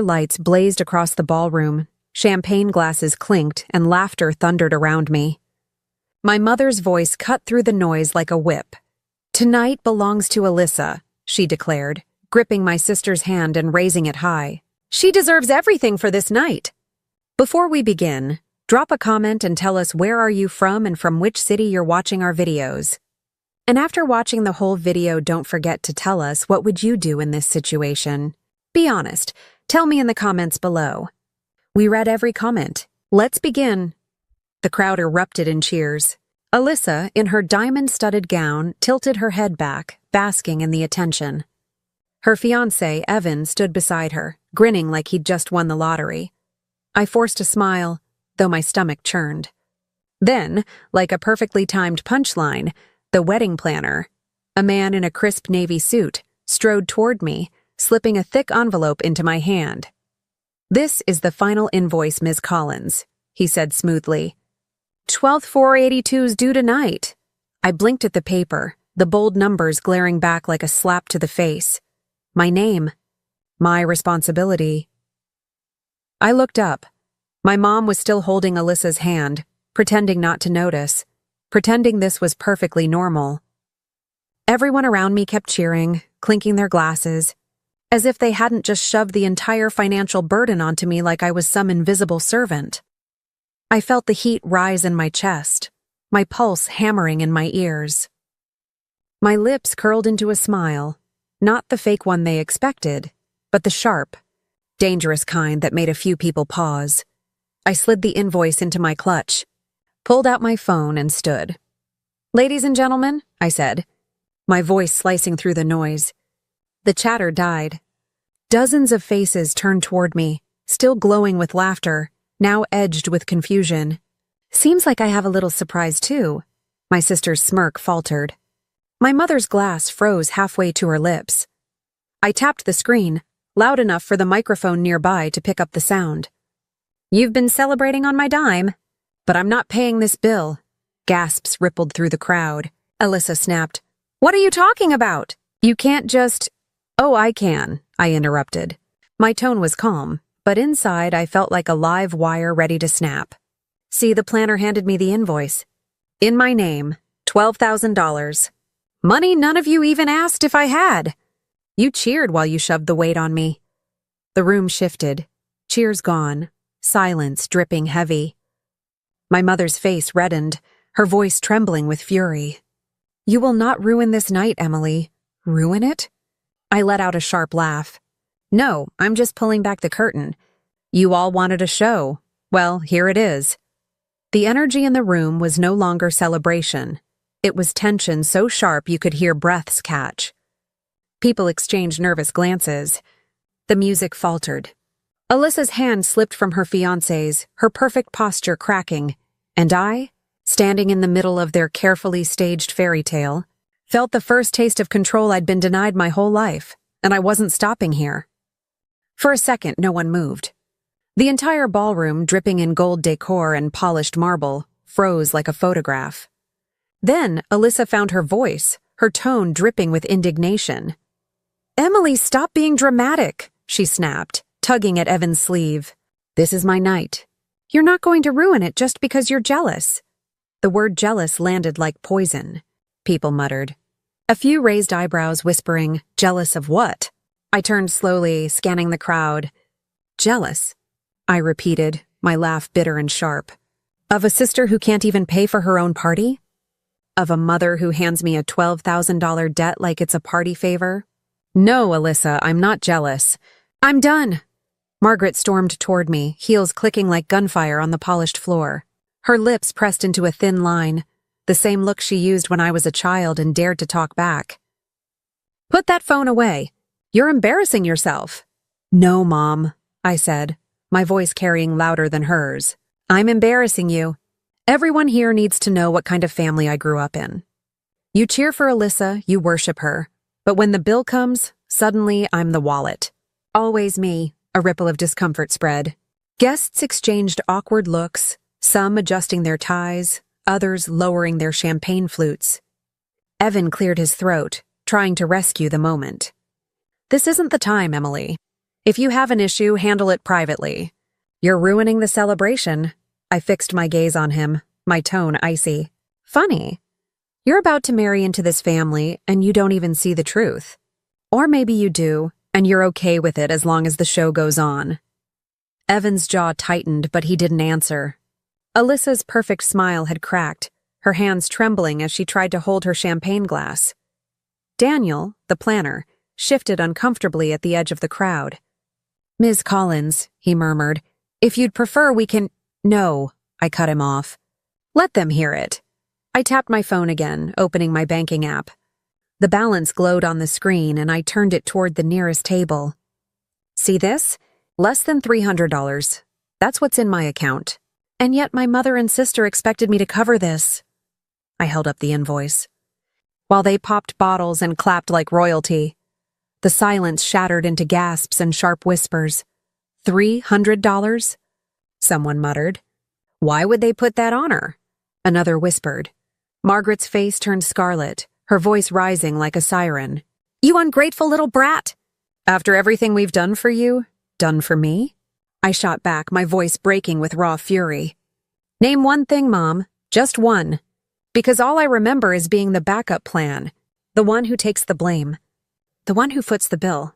Lights blazed across the ballroom, champagne glasses clinked, and laughter thundered around me. My mother's voice cut through the noise like a whip. "Tonight belongs to Alyssa," she declared, gripping my sister's hand and raising it high. "She deserves everything for this night." Before we begin, drop a comment and tell us where are you from and from which city you're watching our videos. And after watching the whole video, don't forget to tell us what would you do in this situation. Be honest. Tell me in the comments below. We read every comment. Let's begin. The crowd erupted in cheers. Alyssa, in her diamond-studded gown, tilted her head back, basking in the attention. Her fiancé, Evan, stood beside her, grinning like he'd just won the lottery. I forced a smile, though my stomach churned. Then, like a perfectly timed punchline, the wedding planner, a man in a crisp navy suit, strode toward me, slipping a thick envelope into my hand. "This is the final invoice, Ms. Collins," he said smoothly. 12,482's due tonight. I blinked at the paper, the bold numbers glaring back like a slap to the face. My name. My responsibility. I looked up. My mom was still holding Alyssa's hand, pretending not to notice, pretending this was perfectly normal. Everyone around me kept cheering, clinking their glasses, as if they hadn't just shoved the entire financial burden onto me like I was some invisible servant. I felt the heat rise in my chest, my pulse hammering in my ears. My lips curled into a smile, not the fake one they expected, but the sharp, dangerous kind that made a few people pause. I slid the invoice into my clutch, pulled out my phone, and stood. "Ladies and gentlemen," I said, my voice slicing through the noise. The chatter died. Dozens of faces turned toward me, still glowing with laughter, now edged with confusion. "Seems like I have a little surprise, too." My sister's smirk faltered. My mother's glass froze halfway to her lips. I tapped the screen, loud enough for the microphone nearby to pick up the sound. "You've been celebrating on my dime, but I'm not paying this bill." Gasps rippled through the crowd. Alyssa snapped, "What are you talking about? You can't just—" "Oh, I can," I interrupted. My tone was calm, but inside I felt like a live wire ready to snap. "See, the planner handed me the invoice. In my name, $12,000. Money none of you even asked if I had. You cheered while you shoved the weight on me." The room shifted. Cheers gone. Silence dripping heavy. My mother's face reddened, her voice trembling with fury. "You will not ruin this night, Emily." "Ruin it?" I let out a sharp laugh. "No, I'm just pulling back the curtain. You all wanted a show. Well, here it is." The energy in the room was no longer celebration. It was tension so sharp you could hear breaths catch. People exchanged nervous glances. The music faltered. Alyssa's hand slipped from her fiancé's, her perfect posture cracking, and I, standing in the middle of their carefully staged fairy tale, felt the first taste of control I'd been denied my whole life, and I wasn't stopping here. For a second, no one moved. The entire ballroom, dripping in gold decor and polished marble, froze like a photograph. Then Alyssa found her voice, her tone dripping with indignation. "Emily, stop being dramatic," she snapped, tugging at Evan's sleeve. "This is my night. You're not going to ruin it just because you're jealous." The word jealous landed like poison. People muttered. A few raised eyebrows whispering, "Jealous of what?" I turned slowly, scanning the crowd. "Jealous," I repeated, my laugh bitter and sharp. "Of a sister who can't even pay for her own party? Of a mother who hands me a $12,000 debt like it's a party favor? No, Alyssa, I'm not jealous. I'm done." Margaret stormed toward me, heels clicking like gunfire on the polished floor. Her lips pressed into a thin line, the same look she used when I was a child and dared to talk back. "Put that phone away. You're embarrassing yourself." "No, Mom," I said, my voice carrying louder than hers. "I'm embarrassing you. Everyone here needs to know what kind of family I grew up in. You cheer for Alyssa, you worship her, but when the bill comes, suddenly I'm the wallet. Always me." A ripple of discomfort spread. Guests exchanged awkward looks, some adjusting their ties, others lowering their champagne flutes. Evan cleared his throat, trying to rescue the moment. "This isn't the time, Emily. If you have an issue, handle it privately. You're ruining the celebration. I fixed my gaze on him, my tone icy. Funny. You're about to marry into this family, and you don't even see the truth. Or maybe you do, and you're okay with it as long as the show goes on. Evan's jaw tightened, but he didn't answer. Alyssa's perfect smile had cracked, her hands trembling as she tried to hold her champagne glass. Daniel, the planner, shifted uncomfortably at the edge of the crowd. Ms. Collins, he murmured, if you'd prefer, we can— No, I cut him off. Let them hear it. I tapped my phone again, opening my banking app. The balance glowed on the screen, and I turned it toward the nearest table. See this? Less than $300. That's what's in my account. And yet my mother and sister expected me to cover this. I held up the invoice. While they popped bottles and clapped like royalty, the silence shattered into gasps and sharp whispers. $300? Someone muttered. Why would they put that on her? Another whispered. Margaret's face turned scarlet, her voice rising like a siren. You ungrateful little brat! After everything we've done for you, done for me? I shot back, my voice breaking with raw fury. Name one thing, Mom. Just one. Because all I remember is being the backup plan, the one who takes the blame, the one who foots the bill,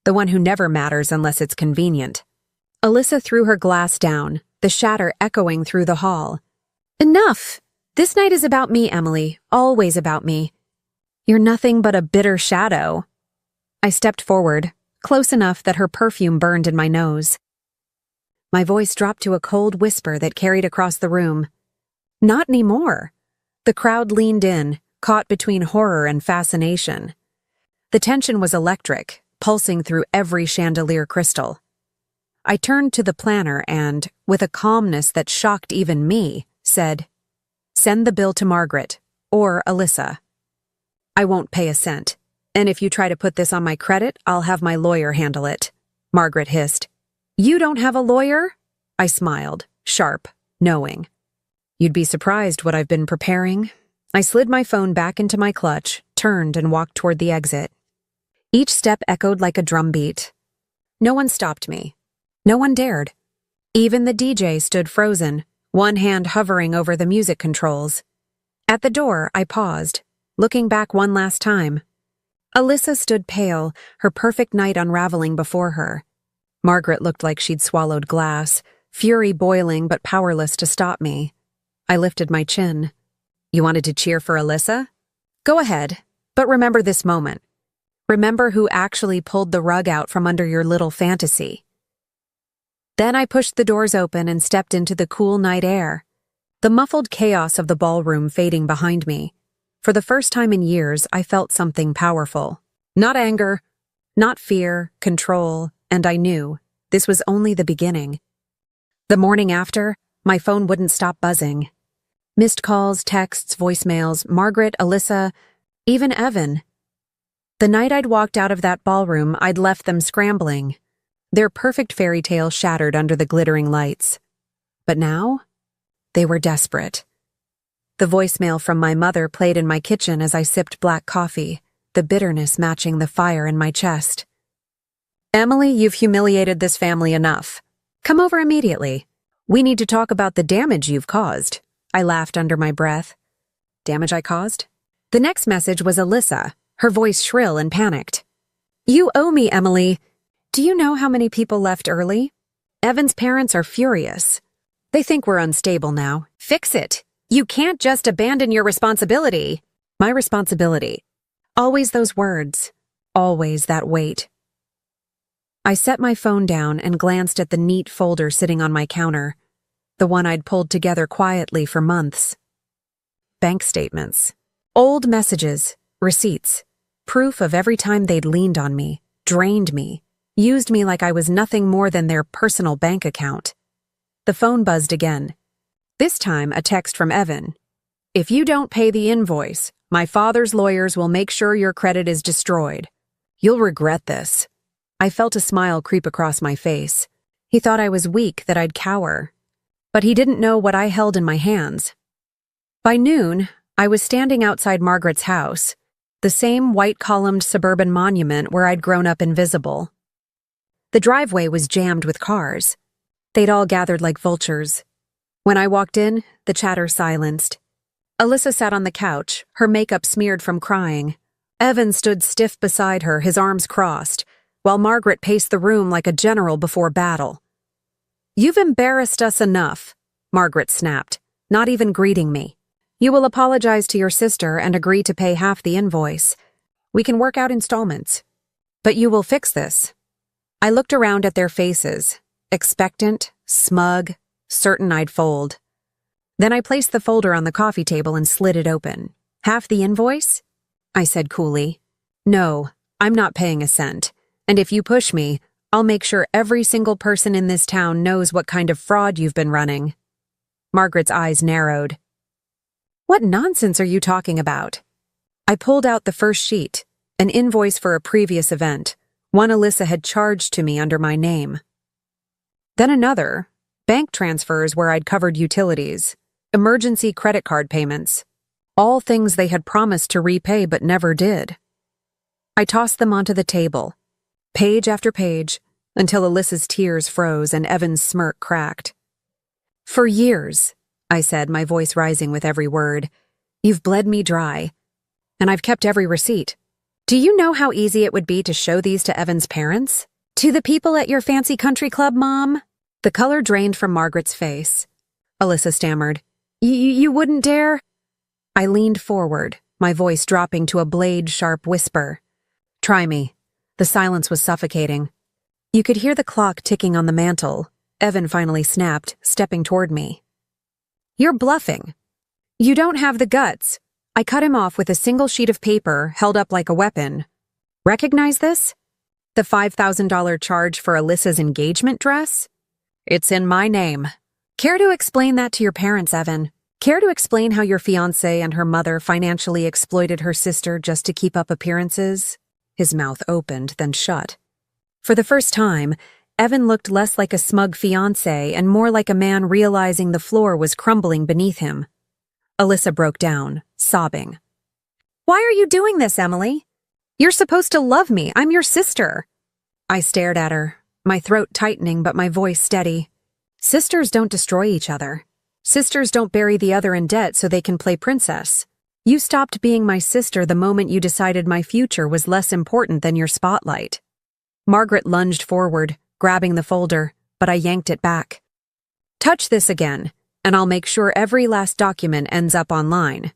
the one who never matters unless it's convenient. Alyssa threw her glass down, the shatter echoing through the hall. Enough! This night is about me, Emily, always about me. You're nothing but a bitter shadow. I stepped forward, close enough that her perfume burned in my nose. My voice dropped to a cold whisper that carried across the room. Not anymore. The crowd leaned in, caught between horror and fascination. The tension was electric, pulsing through every chandelier crystal. I turned to the planner and, with a calmness that shocked even me, said, Send the bill to Margaret, or Alyssa. I won't pay a cent, and if you try to put this on my credit, I'll have my lawyer handle it. Margaret hissed. You don't have a lawyer? I smiled, sharp, knowing. You'd be surprised what I've been preparing. I slid my phone back into my clutch, turned and walked toward the exit. Each step echoed like a drumbeat. No one stopped me. No one dared. Even the DJ stood frozen, one hand hovering over the music controls. At the door, I paused, looking back one last time. Alyssa stood pale, her perfect night unraveling before her. Margaret looked like she'd swallowed glass, fury boiling but powerless to stop me. I lifted my chin. You wanted to cheer for Alyssa? Go ahead, but remember this moment. Remember who actually pulled the rug out from under your little fantasy. Then I pushed the doors open and stepped into the cool night air, the muffled chaos of the ballroom fading behind me. For the first time in years, I felt something powerful. Not anger, not fear, control, and I knew this was only the beginning. The morning after, my phone wouldn't stop buzzing. Missed calls, texts, voicemails, Margaret, Alyssa, even Evan. The night I'd walked out of that ballroom, I'd left them scrambling. Their perfect fairy tale shattered under the glittering lights. But now, they were desperate. The voicemail from my mother played in my kitchen as I sipped black coffee, the bitterness matching the fire in my chest. Emily, you've humiliated this family enough. Come over immediately. We need to talk about the damage you've caused. I laughed under my breath. Damage I caused? The next message was Alyssa, her voice shrill and panicked. You owe me, Emily. Do you know how many people left early? Evan's parents are furious. They think we're unstable now. Fix it. You can't just abandon your responsibility. My responsibility. Always those words. Always that weight. I set my phone down and glanced at the neat folder sitting on my counter, the one I'd pulled together quietly for months. Bank statements. Old messages, receipts, proof of every time they'd leaned on me, drained me, used me like I was nothing more than their personal bank account. The phone buzzed again. This time, a text from Evan. If you don't pay the invoice, my father's lawyers will make sure your credit is destroyed. You'll regret this. I felt a smile creep across my face. He thought I was weak, that I'd cower. But he didn't know what I held in my hands. By noon, I was standing outside Margaret's house, the same white-columned suburban monument where I'd grown up invisible. The driveway was jammed with cars. They'd all gathered like vultures. When I walked in, the chatter silenced. Alyssa sat on the couch, her makeup smeared from crying. Evan stood stiff beside her, his arms crossed, while Margaret paced the room like a general before battle. "You've embarrassed us enough," Margaret snapped, not even greeting me. "You will apologize to your sister and agree to pay half the invoice. We can work out installments. But you will fix this." I looked around at their faces, expectant, smug, certain I'd fold. Then I placed the folder on the coffee table and slid it open. "Half the invoice?" I said coolly. "No, I'm not paying a cent. And if you push me, I'll make sure every single person in this town knows what kind of fraud you've been running." Margaret's eyes narrowed. "What nonsense are you talking about?" I pulled out the first sheet, an invoice for a previous event, one Alyssa had charged to me under my name. Then another, bank transfers where I'd covered utilities, emergency credit card payments, all things they had promised to repay but never did. I tossed them onto the table, page after page, until Alyssa's tears froze and Evan's smirk cracked. "For years," I said, my voice rising with every word, "you've bled me dry, and I've kept every receipt. Do you know how easy it would be to show these to Evan's parents? To the people at your fancy country club, Mom?" The color drained from Margaret's face. Alyssa stammered. You wouldn't dare?" I leaned forward, my voice dropping to a blade-sharp whisper. "Try me." The silence was suffocating. You could hear the clock ticking on the mantel. Evan finally snapped, stepping toward me. "You're bluffing. You don't have the guts." I cut him off with a single sheet of paper held up like a weapon. "Recognize this? The $5,000 charge for Alyssa's engagement dress? It's in my name. Care to explain that to your parents, Evan? Care to explain how your fiancé and her mother financially exploited her sister just to keep up appearances?" His mouth opened, then shut. For the first time, Evan looked less like a smug fiancé and more like a man realizing the floor was crumbling beneath him. Alyssa broke down, sobbing. "Why are you doing this, Emily? You're supposed to love me. I'm your sister." I stared at her, my throat tightening but my voice steady. "Sisters don't destroy each other. Sisters don't bury the other in debt so they can play princess. You stopped being my sister the moment you decided my future was less important than your spotlight." Margaret lunged forward, grabbing the folder, but I yanked it back. "Touch this again, and I'll make sure every last document ends up online."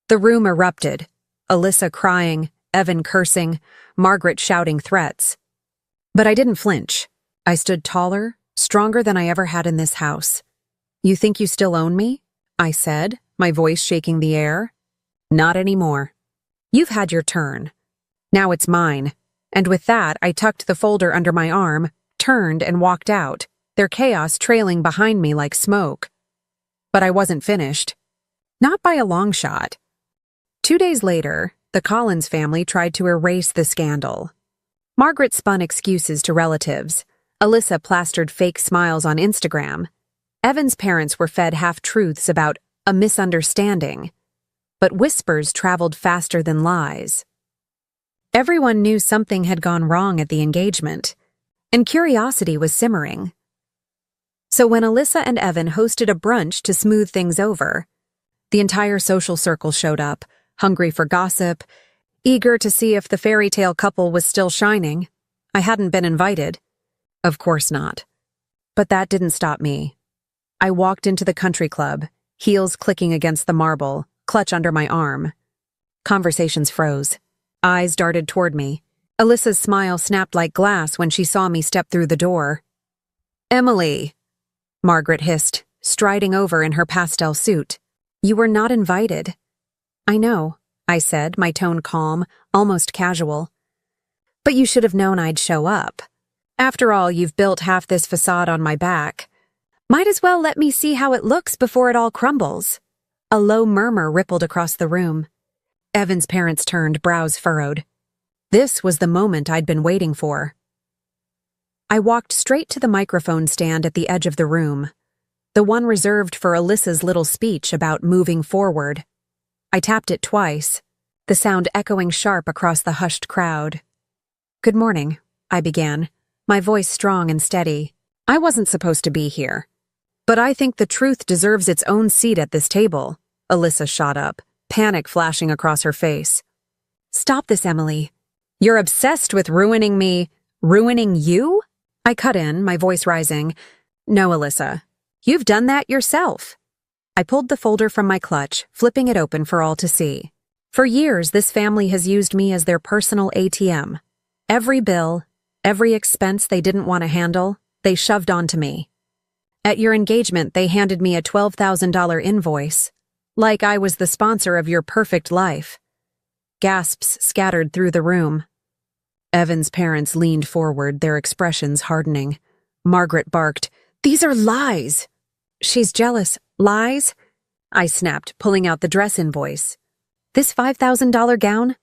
The room erupted, Alyssa crying, Evan cursing, Margaret shouting threats. But I didn't flinch. I stood taller, stronger than I ever had in this house. "You think you still own me?" I said, my voice shaking the air. "Not anymore. You've had your turn. Now it's mine." And with that, I tucked the folder under my arm, turned and walked out, their chaos trailing behind me like smoke. But I wasn't finished. Not by a long shot. 2 days later, the Collins family tried to erase the scandal. Margaret spun excuses to relatives. Alyssa plastered fake smiles on Instagram. Evan's parents were fed half-truths about a misunderstanding. But whispers traveled faster than lies. Everyone knew something had gone wrong at the engagement, and curiosity was simmering. So when Alyssa and Evan hosted a brunch to smooth things over, the entire social circle showed up, hungry for gossip, eager to see if the fairy tale couple was still shining. I hadn't been invited. Of course not. But that didn't stop me. I walked into the country club, heels clicking against the marble, clutch under my arm. Conversations froze. Eyes darted toward me. Alyssa's smile snapped like glass when she saw me step through the door. "Emily," Margaret hissed, striding over in her pastel suit. "You were not invited." "I know," I said, my tone calm, almost casual. "But you should have known I'd show up. After all, you've built half this facade on my back. Might as well let me see how it looks before it all crumbles." A low murmur rippled across the room. Evan's parents turned, brows furrowed. This was the moment I'd been waiting for. I walked straight to the microphone stand at the edge of the room, the one reserved for Alyssa's little speech about moving forward. I tapped it twice, the sound echoing sharp across the hushed crowd. "Good morning," I began, my voice strong and steady. I wasn't supposed to be here. But I think the truth deserves its own seat at this table. Alyssa shot up, panic flashing across her face. Stop this, Emily. You're obsessed with ruining me. Ruining you? I cut in, my voice rising. No, Alyssa. You've done that yourself. I pulled the folder from my clutch, flipping it open for all to see. For years, this family has used me as their personal ATM. Every bill, every expense they didn't want to handle, they shoved onto me. At your engagement, they handed me a $12,000 invoice, like I was the sponsor of your perfect life. Gasps scattered through the room. Evan's parents leaned forward, their expressions hardening. Margaret barked, "These are lies!" "She's jealous. Lies?" I snapped, pulling out the dress invoice. "This $5,000 gown?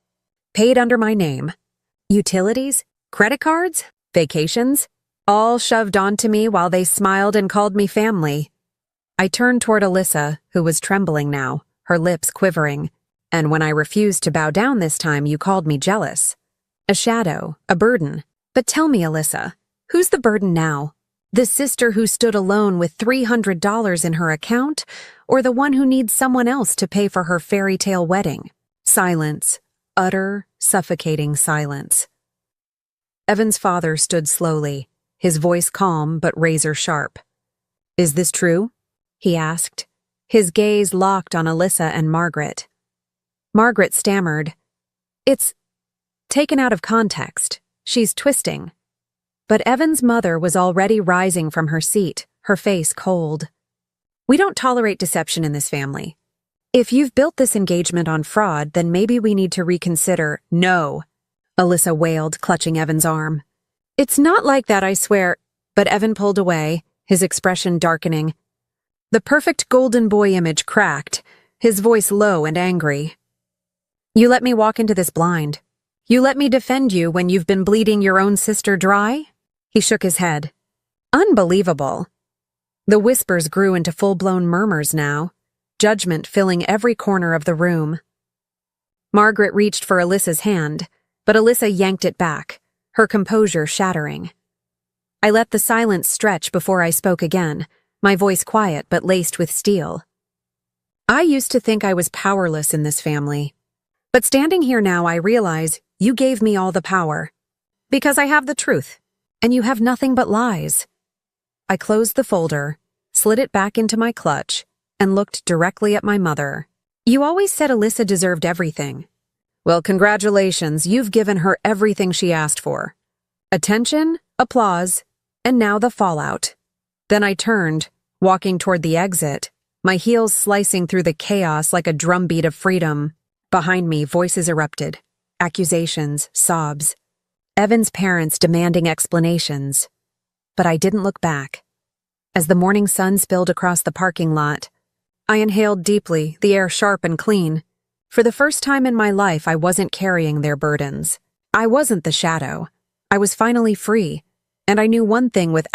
Paid under my name. Utilities? Credit cards? Vacations? All shoved onto me while they smiled and called me family." I turned toward Alyssa, who was trembling now, her lips quivering. "And when I refused to bow down this time, you called me jealous. A shadow, a burden. But tell me, Alyssa, who's the burden now? The sister who stood alone with $300 in her account, or the one who needs someone else to pay for her fairy tale wedding?" Silence. Utter, suffocating silence. Evan's father stood slowly, his voice calm but razor sharp. "Is this true?" he asked, his gaze locked on Alyssa and Margaret. Margaret stammered, "It's taken out of context. She's twisting." But Evan's mother was already rising from her seat, her face cold. "We don't tolerate deception in this family. If you've built this engagement on fraud, then maybe we need to reconsider." "No," Alyssa wailed, clutching Evan's arm. "It's not like that, I swear." But Evan pulled away, his expression darkening. The perfect golden boy image cracked, his voice low and angry. "You let me walk into this blind. You let me defend you when you've been bleeding your own sister dry?" He shook his head. "Unbelievable." The whispers grew into full-blown murmurs now, judgment filling every corner of the room. Margaret reached for Alyssa's hand, but Alyssa yanked it back, her composure shattering. I let the silence stretch before I spoke again, my voice quiet but laced with steel. "I used to think I was powerless in this family. But standing here now, I realize you gave me all the power. Because I have the truth, and you have nothing but lies." I closed the folder, slid it back into my clutch, and looked directly at my mother. "You always said Alyssa deserved everything. Well, congratulations, you've given her everything she asked for. Attention, applause, and now the fallout." Then I turned, walking toward the exit, my heels slicing through the chaos like a drumbeat of freedom. Behind me, voices erupted. Accusations, sobs. Evan's parents demanding explanations. But I didn't look back. As the morning sun spilled across the parking lot, I inhaled deeply, the air sharp and clean. For the first time in my life, I wasn't carrying their burdens. I wasn't the shadow. I was finally free, and I knew one thing with